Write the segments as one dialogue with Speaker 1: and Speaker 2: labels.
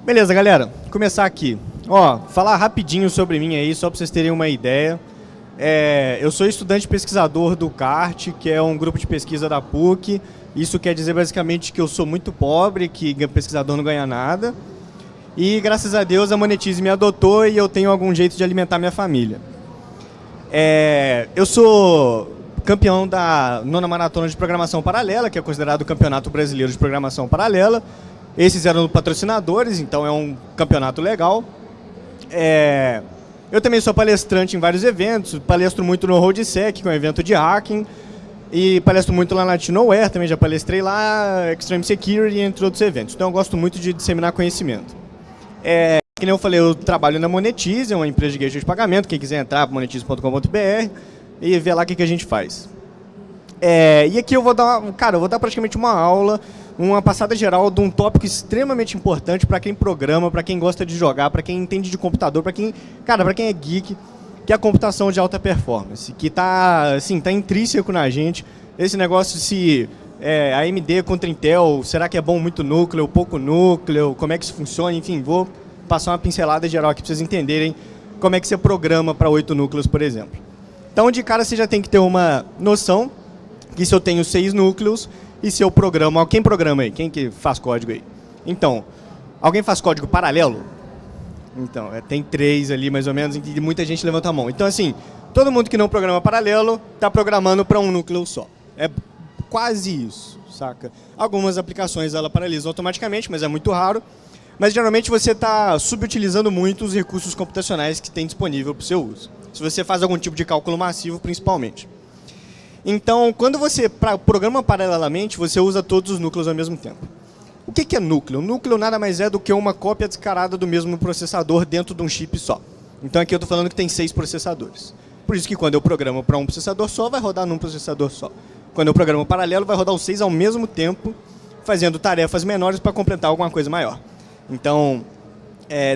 Speaker 1: Beleza, galera. Vou começar aqui. Ó, falar rapidinho sobre mim aí, só para vocês terem uma ideia. Eu sou estudante pesquisador do CART, que é um grupo de pesquisa da PUC. Isso quer dizer basicamente que eu sou muito pobre, que pesquisador não ganha nada. E graças a Deus a Monetize me adotou e eu tenho algum jeito de alimentar minha família. Eu sou campeão da 9ª Maratona de Programação Paralela, que é considerado o Campeonato Brasileiro de Programação Paralela. Esses eram patrocinadores, então é um campeonato legal. Eu também sou palestrante em vários eventos, palestro muito no RoadSec, que é um evento de hacking, e palestro muito lá na TinoWare, também já palestrei lá, Extreme Security, entre outros eventos. Então eu gosto muito de disseminar conhecimento. Que nem eu falei, eu trabalho na Monetize, é uma empresa de gateway de pagamento, quem quiser entrar, monetize.com.br, e ver lá o que a gente faz. E aqui eu vou dar praticamente uma aula, uma passada geral de um tópico extremamente importante para quem programa, para quem gosta de jogar, para quem entende de computador, para quem é geek, que é a computação de alta performance, que tá intrínseco na gente. Esse negócio se AMD contra Intel, será que é bom muito núcleo, pouco núcleo, como é que isso funciona, enfim, vou passar uma pincelada geral aqui para vocês entenderem como é que você programa para 8 núcleos, por exemplo. Então, de cara, você já tem que ter uma noção que se eu tenho 6 núcleos e se eu programo... Quem programa aí? Quem que faz código aí? Então, alguém faz código paralelo? Então, tem 3 ali, mais ou menos, e muita gente levanta a mão. Então, assim, todo mundo que não programa paralelo está programando para um núcleo só. É quase isso, saca? Algumas aplicações ela paralisam automaticamente, mas é muito raro. Mas, geralmente, você está subutilizando muito os recursos computacionais que tem disponível para o seu uso. Se você faz algum tipo de cálculo massivo, principalmente. Então, quando você programa paralelamente, você usa todos os núcleos ao mesmo tempo. O que é núcleo? Núcleo nada mais é do que uma cópia descarada do mesmo processador dentro de um chip só. Então, aqui eu estou falando que tem 6 processadores. Por isso que quando eu programo para um processador só, vai rodar num processador só. Quando eu programo paralelo, vai rodar os 6 ao mesmo tempo, fazendo tarefas menores para completar alguma coisa maior. Então,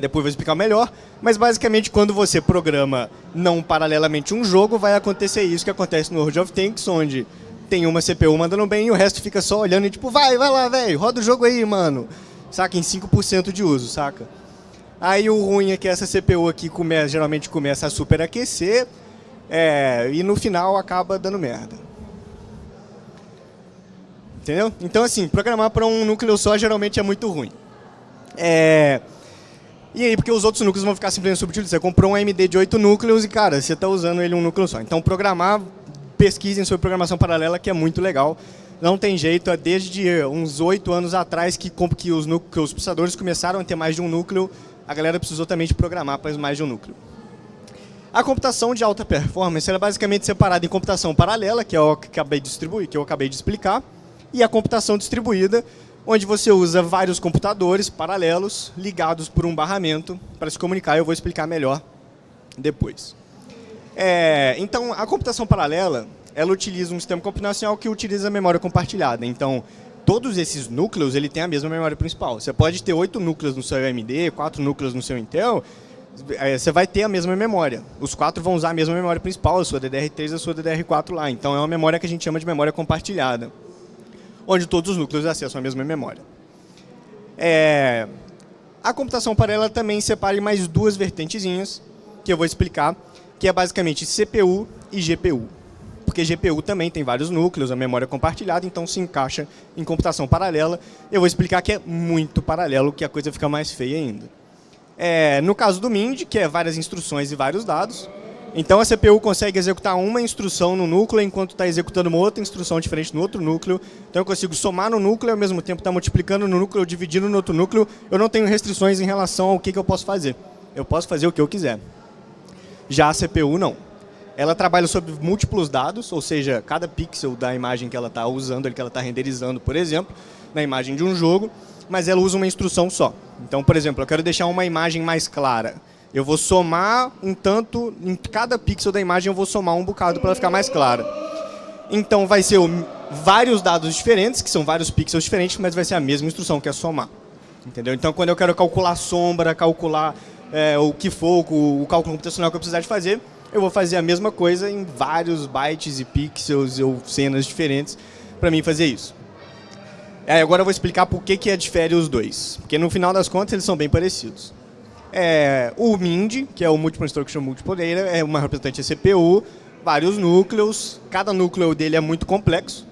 Speaker 1: depois eu vou explicar melhor, mas basicamente quando você programa não paralelamente um jogo, vai acontecer isso que acontece no World of Tanks, onde tem uma CPU mandando bem e o resto fica só olhando e tipo, vai lá, velho, roda o jogo aí, mano. Saca? Em 5% de uso, saca? Aí o ruim é que essa CPU aqui geralmente começa a superaquecer e no final acaba dando merda. Entendeu? Então assim, programar para um núcleo só geralmente é muito ruim. E aí, porque os outros núcleos vão ficar simplesmente subutilizados. Você comprou um AMD de 8 núcleos e, cara, você está usando ele um núcleo só. Então, pesquisem sobre programação paralela, que é muito legal. Não tem jeito, é desde uns 8 anos atrás que os processadores começaram a ter mais de um núcleo, a galera precisou também de programar para mais de um núcleo. A computação de alta performance ela é basicamente separada em computação paralela, que é o que eu acabei de explicar, e a computação distribuída, onde você usa vários computadores paralelos ligados por um barramento para se comunicar. Eu vou explicar melhor depois. Então, a computação paralela, ela utiliza um sistema computacional que utiliza a memória compartilhada. Então, todos esses núcleos ele tem a mesma memória principal. Você pode ter 8 núcleos no seu AMD, 4 núcleos no seu Intel, você vai ter a mesma memória. Os 4 vão usar a mesma memória principal, a sua DDR3 e a sua DDR4 lá. Então, é uma memória que a gente chama de memória compartilhada, onde todos os núcleos acessam a mesma memória. A computação paralela também separa em mais 2 vertentezinhas, que eu vou explicar, que é basicamente CPU e GPU. Porque GPU também tem vários núcleos, a memória compartilhada, então se encaixa em computação paralela. Eu vou explicar que é muito paralelo, que a coisa fica mais feia ainda. No caso do MIND, que é várias instruções e vários dados, então a CPU consegue executar uma instrução no núcleo enquanto está executando uma outra instrução diferente no outro núcleo. Então eu consigo somar no núcleo e ao mesmo tempo estar multiplicando no núcleo, dividindo no outro núcleo. Eu não tenho restrições em relação ao que eu posso fazer. Eu posso fazer o que eu quiser. Já a CPU não. Ela trabalha sobre múltiplos dados, ou seja, cada pixel da imagem que ela está usando, que ela está renderizando, por exemplo, na imagem de um jogo, mas ela usa uma instrução só. Então, por exemplo, eu quero deixar uma imagem mais clara. Eu vou somar um tanto, em cada pixel da imagem eu vou somar um bocado para ela ficar mais clara. Então vai ser vários dados diferentes, que são vários pixels diferentes, mas vai ser a mesma instrução, que é somar. Entendeu? Então quando eu quero calcular sombra, calcular o que for, o cálculo computacional que eu precisar de fazer, eu vou fazer a mesma coisa em vários bytes e pixels ou cenas diferentes para mim fazer isso. Agora eu vou explicar por que difere os dois. Porque no final das contas eles são bem parecidos. O MIND, que é o Multiple Instruction Multiple Data, é uma representante da CPU, vários núcleos, cada núcleo dele é muito complexo.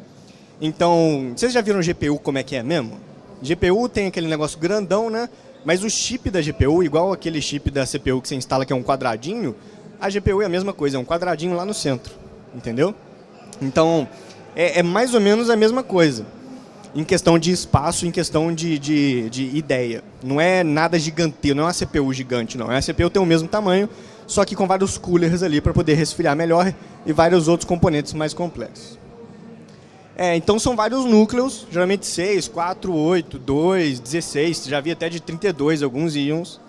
Speaker 1: Então, vocês já viram GPU como é que é mesmo? GPU tem aquele negócio grandão, né? Mas o chip da GPU, igual aquele chip da CPU que você instala que é um quadradinho, a GPU é a mesma coisa, é um quadradinho lá no centro, entendeu? Então, é mais ou menos a mesma coisa, em questão de espaço, em questão de ideia. Não é nada gigante, não é uma CPU gigante, não. A CPU tem o mesmo tamanho, só que com vários coolers ali para poder resfriar melhor e vários outros componentes mais complexos. Então são vários núcleos, geralmente 6, 4, 8, 2, 16, já vi até de 32 alguns íons.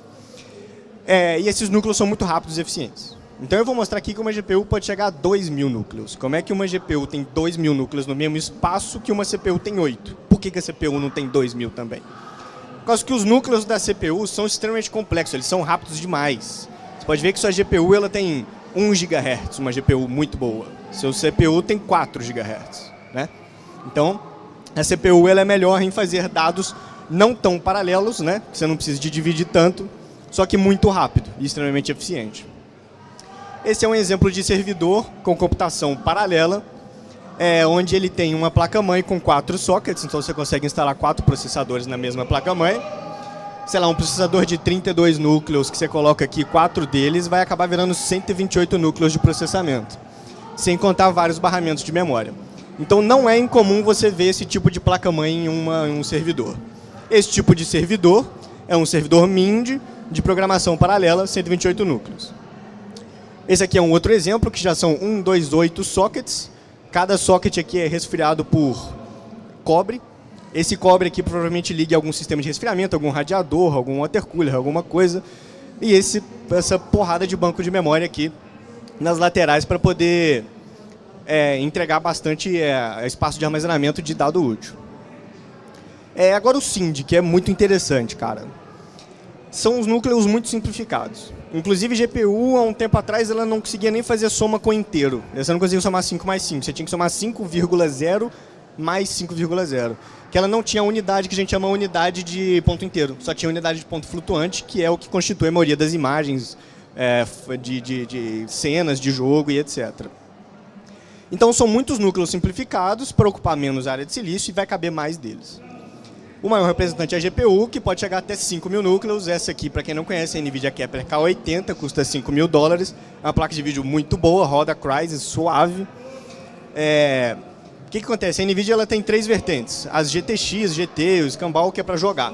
Speaker 1: E esses núcleos são muito rápidos e eficientes. Então eu vou mostrar aqui que uma GPU pode chegar a 2.000 núcleos. Como é que uma GPU tem 2.000 núcleos no mesmo espaço que uma CPU tem 8? Por que a CPU não tem 2.000 também? Por causa que os núcleos da CPU são extremamente complexos, eles são rápidos demais. Você pode ver que sua GPU ela tem 1 GHz, uma GPU muito boa. Seu CPU tem 4 GHz. Né? Então, a CPU ela é melhor em fazer dados não tão paralelos, né? Que você não precisa de dividir tanto, só que muito rápido e extremamente eficiente. Esse é um exemplo de servidor com computação paralela, onde ele tem uma placa-mãe com 4 sockets, então você consegue instalar 4 processadores na mesma placa-mãe. Sei lá, um processador de 32 núcleos que você coloca aqui, 4 deles, vai acabar virando 128 núcleos de processamento, sem contar vários barramentos de memória. Então não é incomum você ver esse tipo de placa-mãe em um servidor. Esse tipo de servidor é um servidor MIND de programação paralela, 128 núcleos. Esse aqui é um outro exemplo, que já são 1, 2, 8 sockets. Cada socket aqui é resfriado por cobre. Esse cobre aqui provavelmente liga a algum sistema de resfriamento, algum radiador, algum watercooler, alguma coisa. E essa porrada de banco de memória aqui nas laterais para poder entregar bastante espaço de armazenamento de dado útil. Agora o SIND, que é muito interessante, cara. São os núcleos muito simplificados. Inclusive, GPU, há um tempo atrás, ela não conseguia nem fazer soma com inteiro. Você não conseguia somar 5 mais 5. Você tinha que somar 5,0 mais 5,0. Que ela não tinha a unidade que a gente chama unidade de ponto inteiro. Só tinha unidade de ponto flutuante, que é o que constitui a maioria das imagens de cenas de jogo e etc. Então, são muitos núcleos simplificados para ocupar menos área de silício e vai caber mais deles. O maior representante é a GPU, que pode chegar até 5.000 núcleos. Essa aqui, para quem não conhece, é a NVIDIA Kepler K80, custa $5.000. É uma placa de vídeo muito boa, roda Crysis, suave. O que acontece? A NVIDIA ela tem 3 vertentes. As GTX, GT, o Escambau, que é para jogar.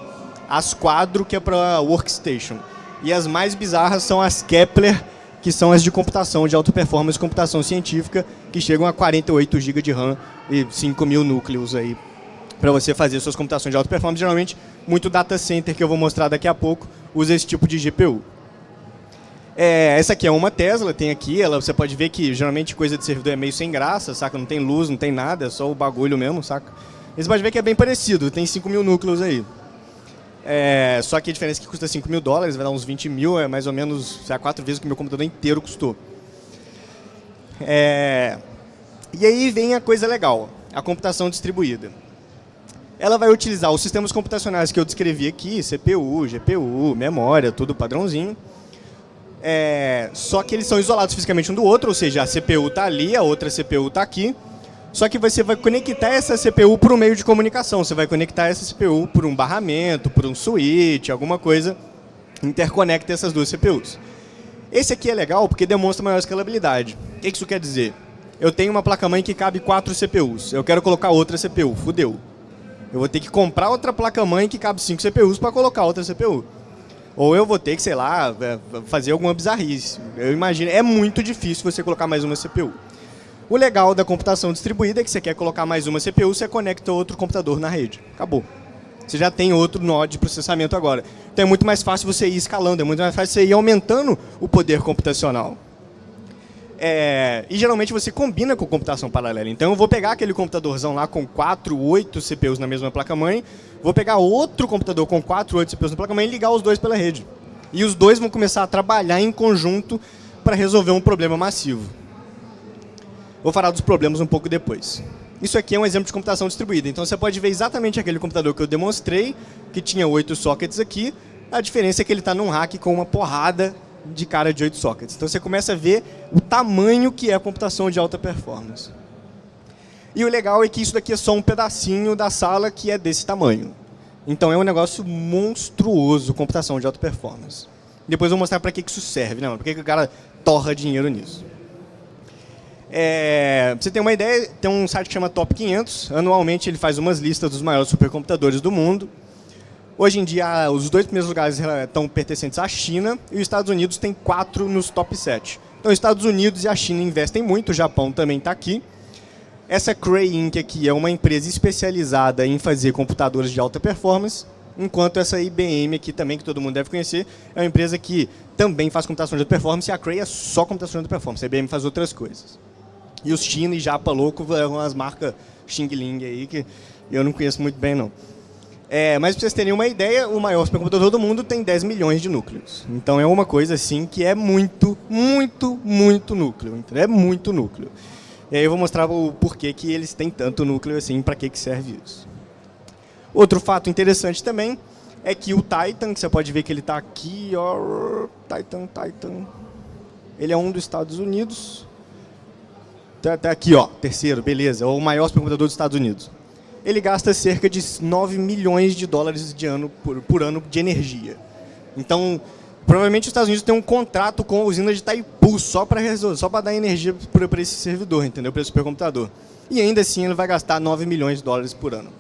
Speaker 1: As Quadro, que é para workstation. E as mais bizarras são as Kepler, que são as de computação, de alta performance, computação científica, que chegam a 48 GB de RAM e 5.000 núcleos aí para você fazer suas computações de alta performance. Geralmente, muito data center, que eu vou mostrar daqui a pouco, usa esse tipo de GPU. Essa aqui é uma Tesla, tem aqui, você pode ver que geralmente coisa de servidor é meio sem graça, saca? Não tem luz, não tem nada, é só o bagulho mesmo, saca? E você pode ver que é bem parecido, tem 5.000 núcleos aí. Só que a diferença é que custa $5.000, vai dar uns 20 mil, é mais ou menos 4 vezes o que meu computador inteiro custou. E aí vem a coisa legal, a computação distribuída. Ela vai utilizar os sistemas computacionais que eu descrevi aqui, CPU, GPU, memória, tudo padrãozinho. Só que eles são isolados fisicamente um do outro, ou seja, a CPU está ali, a outra CPU está aqui. Só que você vai conectar essa CPU por um meio de comunicação. Você vai conectar essa CPU por um barramento, por um switch, alguma coisa. Interconecta essas duas CPUs. Esse aqui é legal porque demonstra maior escalabilidade. O que isso quer dizer? Eu tenho uma placa-mãe que cabe 4 CPUs. Eu quero colocar outra CPU. Fudeu. Eu vou ter que comprar outra placa-mãe que cabe 5 CPUs para colocar outra CPU. Ou eu vou ter que, sei lá, fazer alguma bizarrice. Eu imagino, é muito difícil você colocar mais uma CPU. O legal da computação distribuída é que você quer colocar mais uma CPU, você conecta outro computador na rede. Acabou. Você já tem outro nó de processamento agora. Então é muito mais fácil você ir escalando, é muito mais fácil você ir aumentando o poder computacional. E geralmente você combina com computação paralela. Então eu vou pegar aquele computadorzão lá com 4, 8 CPUs na mesma placa-mãe, vou pegar outro computador com 4, 8 CPUs na placa-mãe e ligar os dois pela rede. E os dois vão começar a trabalhar em conjunto para resolver um problema massivo. Vou falar dos problemas um pouco depois. Isso aqui é um exemplo de computação distribuída. Então você pode ver exatamente aquele computador que eu demonstrei, que tinha 8 sockets aqui. A diferença é que ele está num rack com uma porrada de cara de 8 sockets. Então você começa a ver o tamanho que é a computação de alta performance. E o legal é que isso daqui é só um pedacinho da sala que é desse tamanho. Então é um negócio monstruoso, computação de alta performance. Depois eu vou mostrar para que isso serve, né? Por que o cara torra dinheiro nisso. Pra você ter uma ideia, tem um site que chama Top 500. Anualmente ele faz umas listas dos maiores supercomputadores do mundo. Hoje em dia, os 2 primeiros lugares estão pertencentes à China e os Estados Unidos tem 4 nos top 7. Então, os Estados Unidos e a China investem muito, o Japão também está aqui. Essa Cray Inc. aqui é uma empresa especializada em fazer computadores de alta performance, enquanto essa IBM aqui também, que todo mundo deve conhecer, é uma empresa que também faz computação de alta performance, e a Cray é só computação de alta performance, a IBM faz outras coisas. E os China e Japa louco são as marcas Xing Ling aí, que eu não conheço muito bem, não. Mas para vocês terem uma ideia, o maior supercomputador do mundo tem 10 milhões de núcleos. Então é uma coisa assim que é muito, muito, muito núcleo. Então, é muito núcleo. E aí eu vou mostrar o porquê que eles têm tanto núcleo assim, para que serve isso. Outro fato interessante também é que o Titan, que você pode ver que ele está aqui, ó, Titan. Ele é um dos Estados Unidos. Tá aqui, ó, terceiro, beleza, é o maior supercomputador dos Estados Unidos. Ele gasta cerca de 9 milhões de dólares por ano de energia. Então, provavelmente os Estados Unidos têm um contrato com a usina de Itaipu só para dar energia para esse servidor, entendeu? Para esse supercomputador. E ainda assim ele vai gastar 9 milhões de dólares por ano.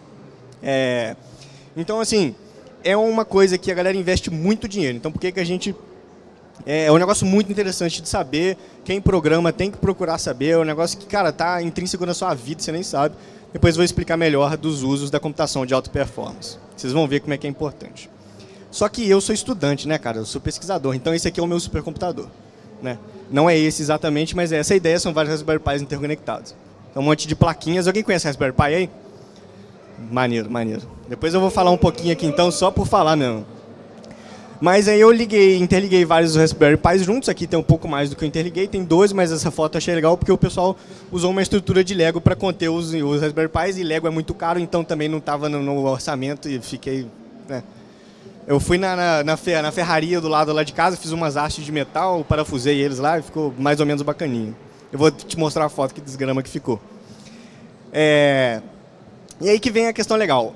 Speaker 1: Então, assim, é uma coisa que a galera investe muito dinheiro. Então, por que a gente... É um negócio muito interessante de saber. Quem programa tem que procurar saber. É um negócio que, cara, está intrínseco na sua vida, você nem sabe. Depois eu vou explicar melhor dos usos da computação de alta performance. Vocês vão ver como é que é importante. Só que eu sou estudante, né, cara? Eu sou pesquisador. Então esse aqui é o meu supercomputador, né? Não é esse exatamente, mas é essa a ideia. São vários Raspberry Pis interconectados. Então um monte de plaquinhas. Alguém conhece Raspberry Pi aí? Maneiro, maneiro. Depois eu vou falar um pouquinho aqui então, só por falar mesmo. Mas aí eu interliguei vários Raspberry Pis juntos. Aqui tem um pouco mais do que eu interliguei. Tem 2, mas essa foto eu achei legal porque o pessoal usou uma estrutura de Lego para conter os Raspberry Pis. E Lego é muito caro, então também não estava no orçamento e fiquei... Né. Eu fui na ferraria do lado lá de casa, fiz umas hastes de metal, parafusei eles lá e ficou mais ou menos bacaninho. Eu vou te mostrar a foto, que desgrama que ficou. E aí que vem a questão legal.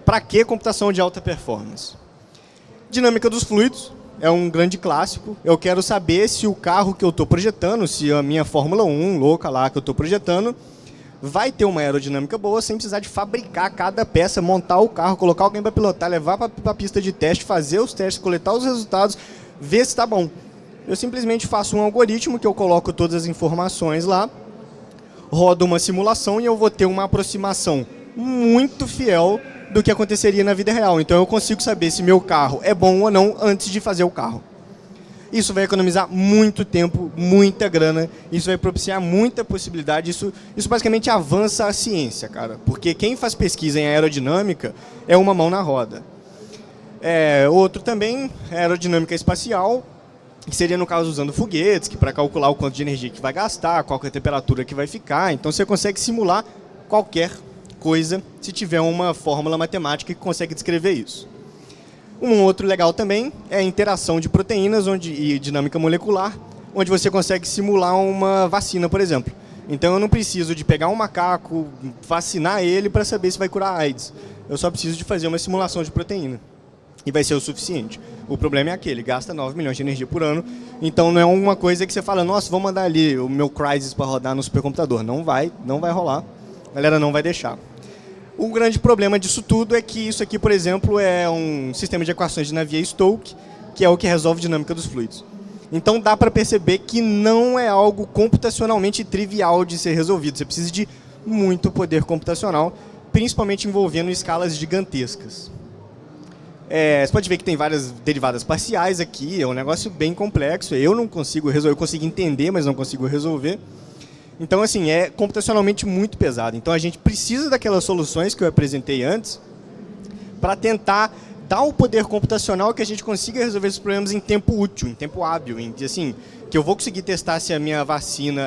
Speaker 1: Para que computação de alta performance? Dinâmica dos fluidos é um grande clássico. Eu quero saber se o carro que eu estou projetando, se a minha Fórmula 1 louca lá que eu estou projetando, vai ter uma aerodinâmica boa sem precisar de fabricar cada peça, montar o carro, colocar alguém para pilotar, levar para a pista de teste, fazer os testes, coletar os resultados, ver se está bom. Eu simplesmente faço um algoritmo que eu coloco todas as informações lá, rodo uma simulação e eu vou ter uma aproximação muito fiel do que aconteceria na vida real. Então eu consigo saber se meu carro é bom ou não antes de fazer o carro. Isso vai economizar muito tempo, muita grana, isso vai propiciar muita possibilidade, isso basicamente avança a ciência, cara. Porque quem faz pesquisa em aerodinâmica é uma mão na roda. Outro também, aerodinâmica espacial, que seria no caso usando foguetes, que para calcular o quanto de energia que vai gastar, qual que é a temperatura que vai ficar. Então você consegue simular qualquer coisa se tiver uma fórmula matemática que consegue descrever isso. Um outro legal também é a interação de proteínas e dinâmica molecular, onde você consegue simular uma vacina, por exemplo. Então eu não preciso de pegar um macaco, vacinar ele para saber se vai curar AIDS. Eu só preciso de fazer uma simulação de proteína. E vai ser o suficiente. O problema é aquele, gasta 9 milhões de energia por ano, então não é uma coisa que você fala, nossa, vou mandar ali o meu Crysis para rodar no supercomputador. Não vai rolar. A galera não vai deixar. O grande problema disso tudo é que isso aqui, por exemplo, é um sistema de equações de Navier-Stokes, que é o que resolve a dinâmica dos fluidos. Então dá para perceber que não é algo computacionalmente trivial de ser resolvido. Você precisa de muito poder computacional, principalmente envolvendo escalas gigantescas. Você pode ver que tem várias derivadas parciais aqui, é um negócio bem complexo. Eu não consigo resolver, eu consigo entender, mas não consigo resolver. Então, assim, é computacionalmente muito pesado. Então, a gente precisa daquelas soluções que eu apresentei antes para tentar dar o poder computacional que a gente consiga resolver esses problemas em tempo útil, em tempo hábil, assim, que eu vou conseguir testar se a minha vacina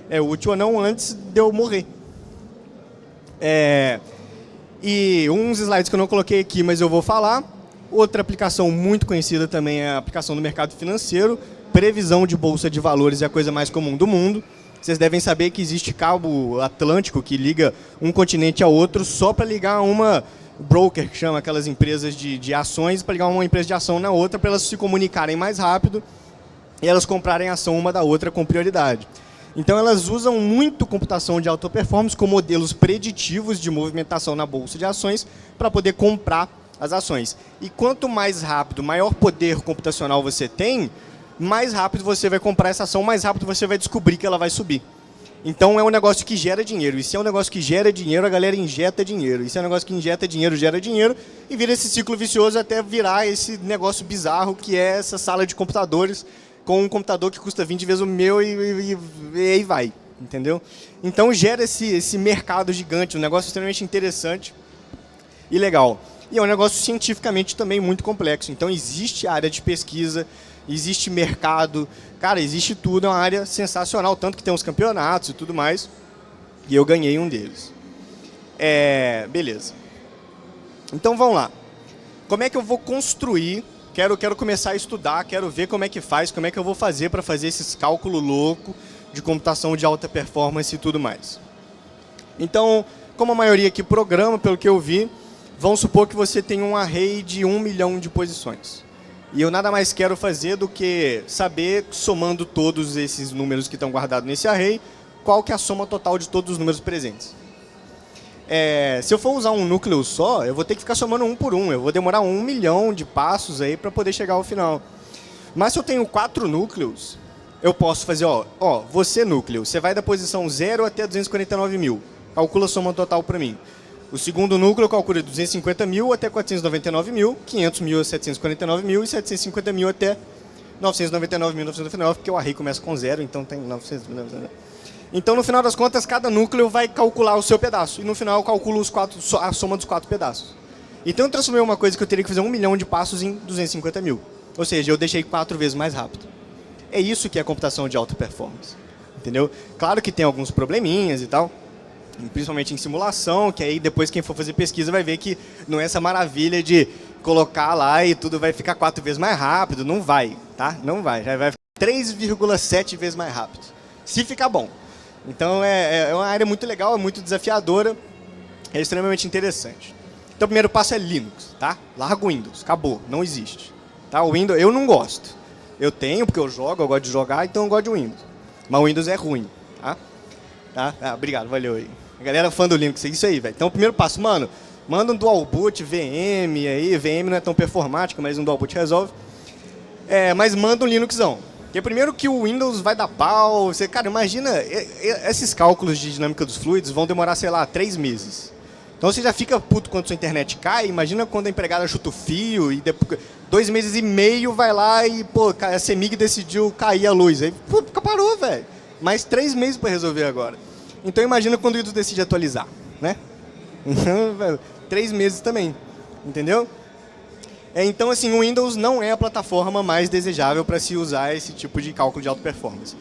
Speaker 1: é útil ou não antes de eu morrer. E uns slides que eu não coloquei aqui, mas eu vou falar. Outra aplicação muito conhecida também é a aplicação do mercado financeiro. Previsão de bolsa de valores é a coisa mais comum do mundo. Vocês devem saber que existe cabo atlântico que liga um continente ao outro só para ligar uma broker, que chama aquelas empresas de ações, para ligar uma empresa de ação na outra, para elas se comunicarem mais rápido e elas comprarem ação uma da outra com prioridade. Então, elas usam muito computação de alta performance com modelos preditivos de movimentação na bolsa de ações para poder comprar as ações. E quanto mais rápido, maior poder computacional você tem, mais rápido você vai comprar essa ação, mais rápido você vai descobrir que ela vai subir. Então, é um negócio que gera dinheiro. E se é um negócio que gera dinheiro, a galera injeta dinheiro. E se é um negócio que injeta dinheiro, gera dinheiro, e vira esse ciclo vicioso até virar esse negócio bizarro que é essa sala de computadores com um computador que custa 20 vezes o meu e aí vai, entendeu? Então, gera esse mercado gigante, um negócio extremamente interessante e legal. E é um negócio cientificamente também muito complexo. Então, existe área de pesquisa, existe mercado, cara, existe tudo, é uma área sensacional, tanto que tem uns campeonatos e tudo mais, e eu ganhei um deles. Beleza. Então, vamos lá. Como é que eu vou construir? Quero começar a estudar, quero ver como é que faz, como é que eu vou fazer para fazer esses cálculos loucos de computação de alta performance e tudo mais. Então, como a maioria aqui programa, pelo que eu vi, vamos supor que você tem um array de 1 milhão de posições. E eu nada mais quero fazer do que saber, somando todos esses números que estão guardados nesse array, qual que é a soma total de todos os números presentes. Se eu for usar um núcleo só, eu vou ter que ficar somando um por um. Eu vou demorar 1 milhão de passos aí para poder chegar ao final. Mas se eu tenho 4 núcleos, eu posso fazer, você núcleo, você vai da posição 0 até 249 mil. Calcula a soma total para mim. O segundo núcleo calcula de 250 mil até 499 mil, 500 mil a 749 mil e 750 mil até 999.999, porque o array começa com 0, então tem 999. Então, no final das contas, cada núcleo vai calcular o seu pedaço. E no final eu calculo a soma dos 4 pedaços. Então, eu transformei uma coisa que eu teria que fazer 1 milhão de passos em 250 mil. Ou seja, eu deixei 4 vezes mais rápido. É isso que é computação de alta performance. Entendeu? Claro que tem alguns probleminhas e tal, principalmente em simulação, que aí depois quem for fazer pesquisa vai ver que não é essa maravilha de colocar lá e tudo vai ficar 4 vezes mais rápido. Não vai, tá? Não vai. Já vai ficar 3,7 vezes mais rápido. Se ficar bom. Então, é uma área muito legal, é muito desafiadora, é extremamente interessante. Então, o primeiro passo é Linux, tá? Larga o Windows, acabou, não existe. Tá? O Windows, eu não gosto. Eu tenho, porque eu gosto de jogar, então eu gosto de Windows. Mas o Windows é ruim, tá? Obrigado, valeu aí. A galera fã do Linux, é isso aí, velho. Então, o primeiro passo, mano, manda um dual boot, VM aí, VM não é tão performática, mas um dual boot resolve. Mas manda um Linuxão. Porque primeiro que o Windows vai dar pau, cara, imagina, esses cálculos de dinâmica dos fluidos vão demorar, sei lá, 3 meses. Então você já fica puto quando sua internet cai, imagina quando a empregada chuta o fio e depois, 2 meses e meio vai lá e, a CEMIG decidiu cair a luz. Aí, parou, velho. Mais 3 meses para resolver agora. Então imagina quando o Windows decide atualizar, né? 3 meses também, entendeu? Então, assim, o Windows não é a plataforma mais desejável para se usar esse tipo de cálculo de alta performance.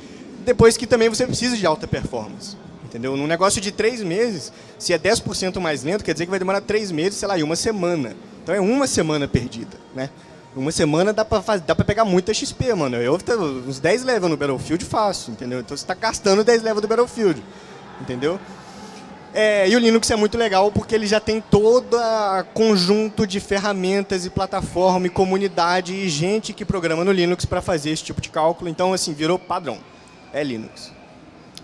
Speaker 1: Depois que também você precisa de alta performance, entendeu? Num negócio de 3 meses, se é 10% mais lento, quer dizer que vai demorar 3 meses, sei lá, e 1 semana. Então, é 1 semana perdida, né? 1 semana dá para pegar muita XP, mano. Eu uns 10 levels no Battlefield fácil, entendeu? Então, você está gastando 10 levels do Battlefield, entendeu? E o Linux é muito legal porque ele já tem todo conjunto de ferramentas e plataforma e comunidade e gente que programa no Linux para fazer esse tipo de cálculo. Então, assim, virou padrão. É Linux.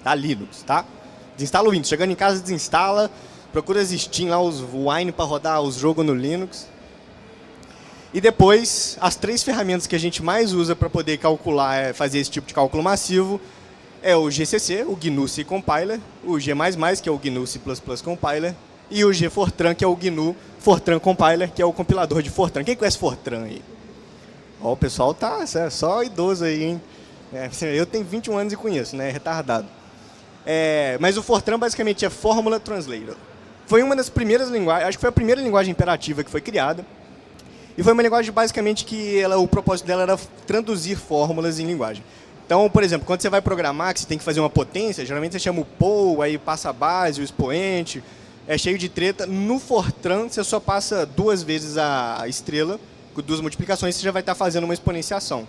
Speaker 1: Tá Linux, tá? Desinstala o Windows. Chegando em casa, desinstala. Procura as Steam lá, os Wine para rodar os jogos no Linux. E depois, as 3 ferramentas que a gente mais usa para poder calcular, fazer esse tipo de cálculo massivo, é o GCC, o GNU C Compiler, o G++, que é o GNU C++ Compiler, e o Gfortran, que é o GNU Fortran Compiler, que é o compilador de Fortran. Quem conhece Fortran aí? O pessoal tá só idoso aí, hein? Eu tenho 21 anos e conheço, né? Retardado. Mas o Fortran basicamente é Formula Translator. Foi uma das primeiras linguagens, acho que foi a primeira linguagem imperativa que foi criada. E foi uma linguagem basicamente que o propósito dela era traduzir fórmulas em linguagem. Então, por exemplo, quando você vai programar, que você tem que fazer uma potência, geralmente você chama o POU, aí passa a base, o expoente, é cheio de treta. No Fortran, você só passa 2 vezes a estrela, com 2 multiplicações, você já vai estar fazendo uma exponenciação.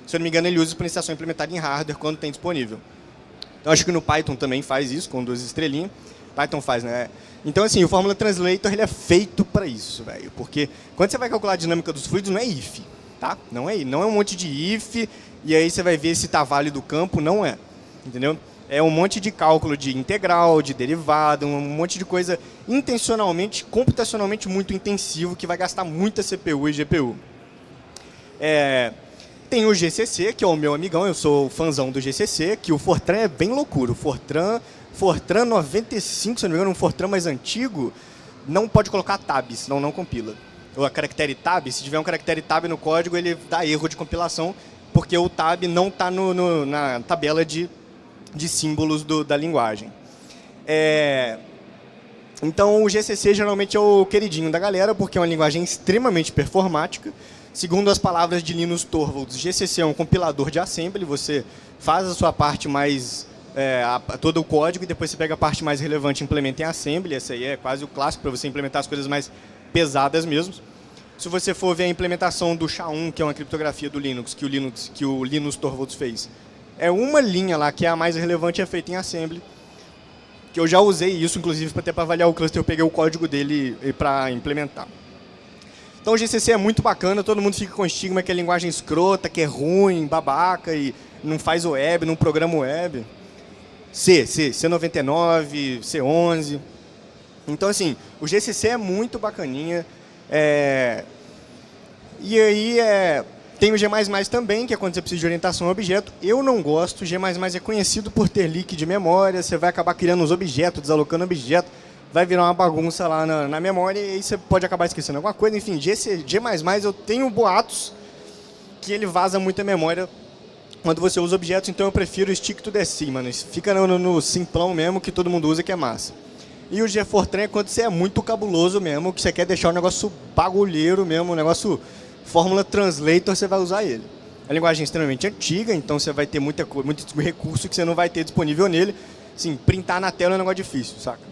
Speaker 1: Se eu não me engano, ele usa exponenciação implementada em hardware quando tem disponível. Então, acho que no Python também faz isso, com 2 estrelinhas. Python faz, né? Então, assim, o Formula Translator ele é feito para isso, velho. Porque quando você vai calcular a dinâmica dos fluidos, não é if, tá? Não é um monte de if, e aí você vai ver se está válido o campo, não é. Entendeu? É um monte de cálculo de integral, de derivada, um monte de coisa intencionalmente, computacionalmente muito intensivo, que vai gastar muita CPU e GPU. Tem o GCC, que é o meu amigão, eu sou fãzão do GCC, que o Fortran é bem loucura. O Fortran 95, se não me engano, um Fortran mais antigo, não pode colocar tab, senão não compila. Ou a caractere tab, se tiver um caractere tab no código, ele dá erro de compilação, porque o tab não está na tabela de símbolos da linguagem. Então, o GCC geralmente é o queridinho da galera, porque é uma linguagem extremamente performática. Segundo as palavras de Linus Torvalds, GCC é um compilador de assembly, você faz a sua parte mais, todo o código, e depois você pega a parte mais relevante e implementa em assembly. Essa aí é quase o clássico para você implementar as coisas mais pesadas mesmo. Se você for ver a implementação do SHA-1, que é uma criptografia do Linux, que o Linus Torvalds fez, é uma linha lá que é a mais relevante, é feita em assembly, que eu já usei isso, inclusive, para avaliar o cluster, eu peguei o código dele para implementar. Então o GCC é muito bacana, todo mundo fica com estigma que é linguagem escrota, que é ruim, babaca, e não faz web, não programa web. C99, C11. Então, assim, o GCC é muito bacaninha. E aí, tem o G++ também, que é quando você precisa de orientação a objeto. Eu não gosto, o G++ é conhecido por ter leak de memória, você vai acabar criando os objetos, desalocando objetos, vai virar uma bagunça lá na memória e aí você pode acabar esquecendo alguma coisa. Enfim, G++ eu tenho boatos que ele vaza muita memória quando você usa objetos, então eu prefiro stick to the C, mano. Fica no simplão mesmo, que todo mundo usa, que é massa. E o G-Fortran é quando você é muito cabuloso mesmo, que você quer deixar o negócio bagulheiro mesmo, o negócio Fórmula Translator, você vai usar ele. É uma linguagem extremamente antiga, então você vai ter muito recurso que você não vai ter disponível nele. Assim, printar na tela é um negócio difícil, saca?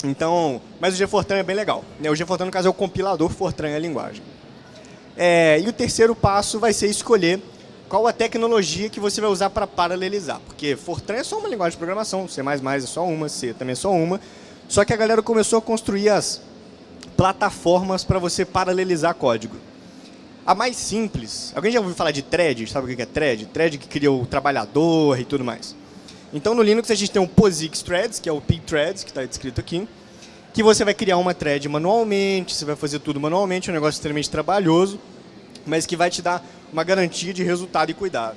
Speaker 1: Então, mas o G-Fortran é bem legal. O G-Fortran, no caso, é o compilador, Fortran é a linguagem. E o terceiro passo vai ser escolher qual a tecnologia que você vai usar para paralelizar. Porque Fortran é só uma linguagem de programação, C++ é só uma, C também é só uma. Só que a galera começou a construir as plataformas para você paralelizar código. A mais simples, alguém já ouviu falar de thread? Sabe o que é thread? Thread que cria o trabalhador e tudo mais. Então, no Linux, a gente tem o POSIX Threads, que é o pthreads, que está descrito aqui, que você vai criar uma thread manualmente, você vai fazer tudo manualmente, é um negócio extremamente trabalhoso, mas que vai te dar uma garantia de resultado e cuidado.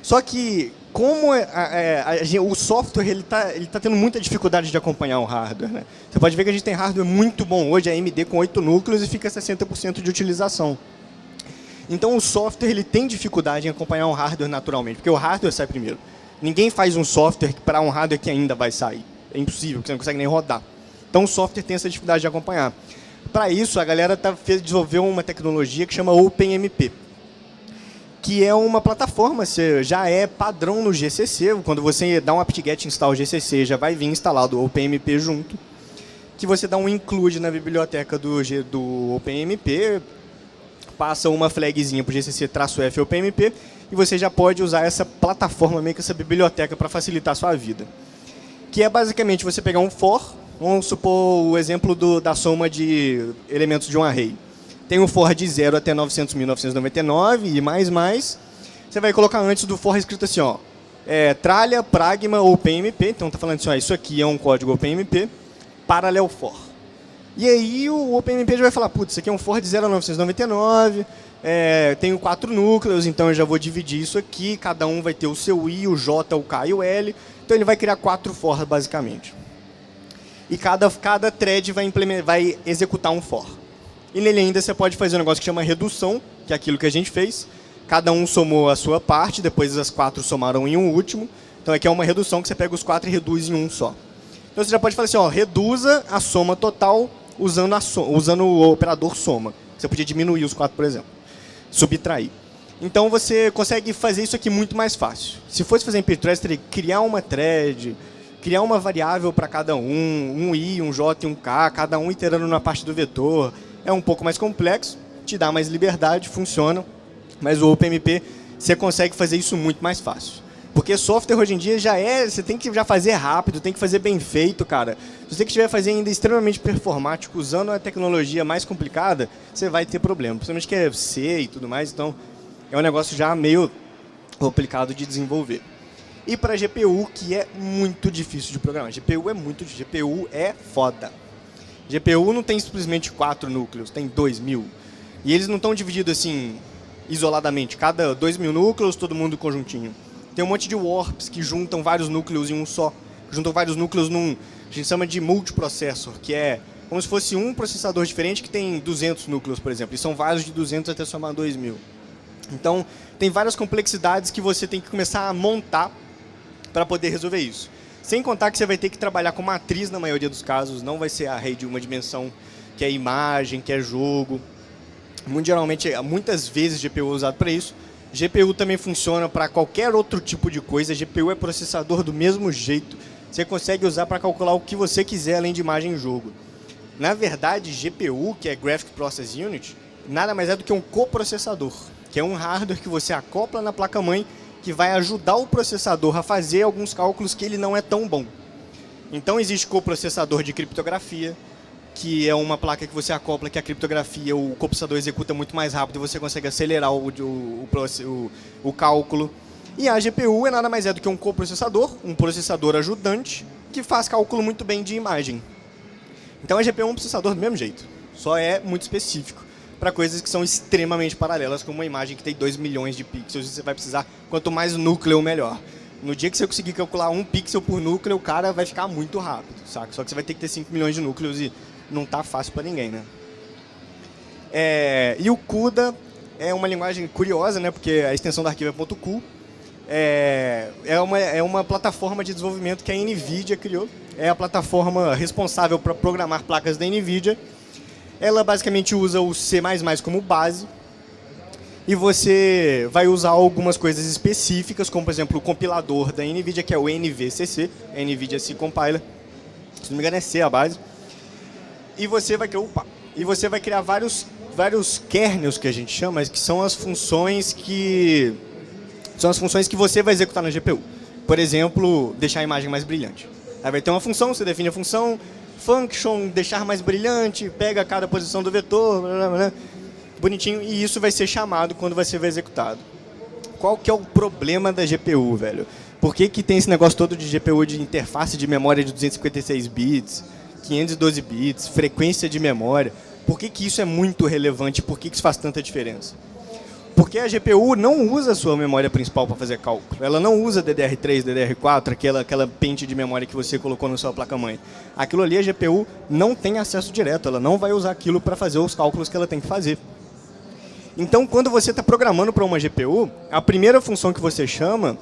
Speaker 1: Só que, como o software ele tá tendo muita dificuldade de acompanhar o hardware, né? Você pode ver que a gente tem hardware muito bom hoje, a AMD com 8 núcleos e fica 60% de utilização. Então, o software ele tem dificuldade em acompanhar o hardware naturalmente, porque o hardware sai primeiro. Ninguém faz um software para um hardware que ainda vai sair. É impossível, porque você não consegue nem rodar. Então, o software tem essa dificuldade de acompanhar. Para isso, a galera desenvolveu uma tecnologia que chama OpenMP, que é uma plataforma, já é padrão no GCC. Quando você dá um apt-get install GCC, já vai vir instalado o OpenMP junto, que você dá um include na biblioteca do OpenMP, passa uma flagzinha para o GCC-F OpenMP, e você já pode usar essa plataforma, meio que essa biblioteca, para facilitar a sua vida. Que é basicamente você pegar um for, vamos supor o exemplo da soma de elementos de um array. Tem um for de 0 até 900.999 e mais. Você vai colocar antes do for escrito assim, ó, tralha, pragma, OpenMP. Então está falando assim, ó, isso aqui é um código OpenMP, parallel for. E aí o OpenMP já vai falar, putz, isso aqui é um for de 0 a 999, tenho 4 núcleos, então eu já vou dividir isso aqui, cada um vai ter o seu I, o J, o K e o L, então ele vai criar 4 for, basicamente. E cada thread vai executar um for. E nele ainda você pode fazer um negócio que chama redução, que é aquilo que a gente fez, cada um somou a sua parte, depois as 4 somaram em um último, então aqui é uma redução que você pega os 4 e reduz em um só. Então você já pode falar assim, ó, reduza a soma total usando o operador soma. Você podia diminuir os 4, por exemplo. Subtrair. Então você consegue fazer isso aqui muito mais fácil. Se fosse fazer em pthread, você teria que criar uma thread, criar uma variável para cada um i, um j e um k, cada um iterando na parte do vetor, é um pouco mais complexo, te dá mais liberdade, funciona, mas o OpenMP você consegue fazer isso muito mais fácil. Porque software hoje em dia você tem que já fazer rápido, tem que fazer bem feito, cara. Se você estiver fazendo ainda extremamente performático, usando uma tecnologia mais complicada, você vai ter problema. Principalmente que é C e tudo mais, então é um negócio já meio complicado de desenvolver. E para GPU, que é muito difícil de programar. GPU é foda. GPU não tem simplesmente 4 núcleos, tem 2.000. E eles não estão divididos assim, isoladamente. Cada 2.000 núcleos, todo mundo conjuntinho. Tem um monte de warps que juntam vários núcleos em um só. Juntam vários núcleos a gente chama de multiprocessor, que é como se fosse um processador diferente que tem 200 núcleos, por exemplo. E são vários de 200 até somar 2.000. Então, tem várias complexidades que você tem que começar a montar para poder resolver isso. Sem contar que você vai ter que trabalhar com matriz na maioria dos casos. Não vai ser array de uma dimensão, que é imagem, que é jogo. Muitas vezes GPU é usado para isso. GPU também funciona para qualquer outro tipo de coisa. GPU é processador do mesmo jeito. Você consegue usar para calcular o que você quiser além de imagem e jogo. Na verdade, GPU, que é Graphic Process Unit, nada mais é do que um coprocessador, que é um hardware que você acopla na placa-mãe que vai ajudar o processador a fazer alguns cálculos que ele não é tão bom. Então existe coprocessador de criptografia, que é uma placa que você acopla que a criptografia, o processador executa muito mais rápido e você consegue acelerar o cálculo. E a GPU é nada mais é do que um coprocessador, um processador ajudante, que faz cálculo muito bem de imagem. Então a GPU é um processador do mesmo jeito, só é muito específico para coisas que são extremamente paralelas, como uma imagem que tem 2 milhões de pixels, e você vai precisar, quanto mais núcleo, melhor. No dia que você conseguir calcular 1 pixel por núcleo, o cara vai ficar muito rápido, saca? Só que você vai ter que ter 5 milhões de núcleos e não tá fácil para ninguém, né? E o CUDA é uma linguagem curiosa, né? Porque a extensão do arquivo é .cu. É uma plataforma de desenvolvimento que a NVIDIA criou. É a plataforma responsável para programar placas da NVIDIA. Ela basicamente usa o C++ como base. E você vai usar algumas coisas específicas, como, por exemplo, o compilador da NVIDIA, que é o NVCC, NVIDIA C Compiler. Se não me engano, é C a base. E você vai criar vários kernels, que a gente chama, que são as funções que você vai executar na GPU. Por exemplo, deixar a imagem mais brilhante. Aí vai ter uma função, você define a função, function, deixar mais brilhante, pega cada posição do vetor, blá, blá, blá, bonitinho, e isso vai ser chamado quando vai ser executado. Qual que é o problema da GPU, velho? Por que tem esse negócio todo de GPU de interface de memória de 256 bits, 512 bits, frequência de memória? Por que isso é muito relevante? Por que isso faz tanta diferença? Porque a GPU não usa a sua memória principal para fazer cálculo. Ela não usa DDR3, DDR4, aquela pente de memória que você colocou na sua placa-mãe. Aquilo ali, a GPU não tem acesso direto. Ela não vai usar aquilo para fazer os cálculos que ela tem que fazer. Então, quando você está programando para uma GPU, a primeira função que você chama